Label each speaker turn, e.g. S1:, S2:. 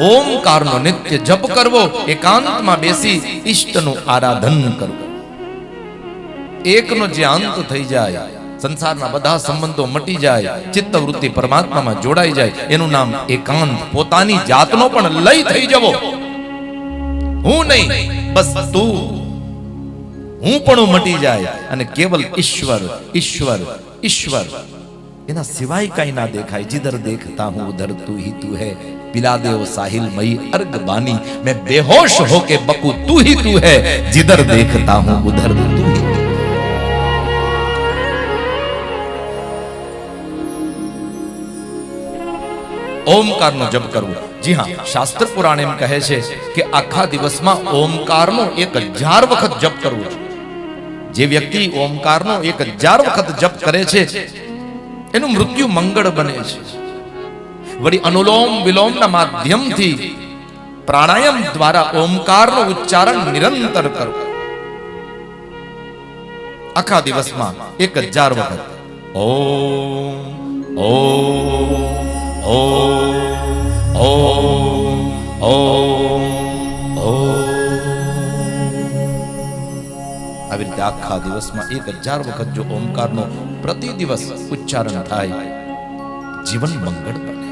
S1: ઓમકારનો નિત્ય જપ કરવો, એકાંતમાં બેસી ઈષ્ટનું આરાધન કરવું. એકનો જે અંત થઈ જાય, સંસારના બધા સંબંધો મટી જાય, ચિત્તવૃત્તિ પરમાત્મામાં જોડાઈ જાય, એનું નામ એકાંત. પોતાની જાતનો પણ લય થઈ જવો. હું નહીં, બસ તું. હું પણ મટી જાય અને કેવલ ઈશ્વર ઈશ્વર ઈશ્વર, એના સિવાય કઈ ના દેખાય. जिधर देखता हूं उधर तू ही तू है, पिला दे वो साहिल मई अर्ग बानी, मैं बेहोश होके बकू तू ही तू है, जिधर देखता हूं उधर तू ही. ઓમકારનો જપ કરવો. જી હા, શાસ્ત્ર પુરાણ એમ કહે છે કે આખા દિવસમાં ઓમકારનો 1000 વખત જપ કરવો છે. જે વ્યક્તિ ઓમકારનો 1000 વખત જપ કરે છે એનું મૃત્યુ મંગળ બને છે. વળી અનુલોમ વિલોમના માધ્યમથી પ્રાણાયામ દ્વારા ઓમકારનો ઉચ્ચારણ નિરંતર કરો. આખા દિવસમાં 1000 વખત ઓમ ઓમ ઓમ ઓમ ઓમ. આવી રીતે આખા દિવસમાં 1000 વખત જો ઓમકારનો પ્રતિ દિવસ ઉચ્ચારણ થાય, જીવન મંગળ બને.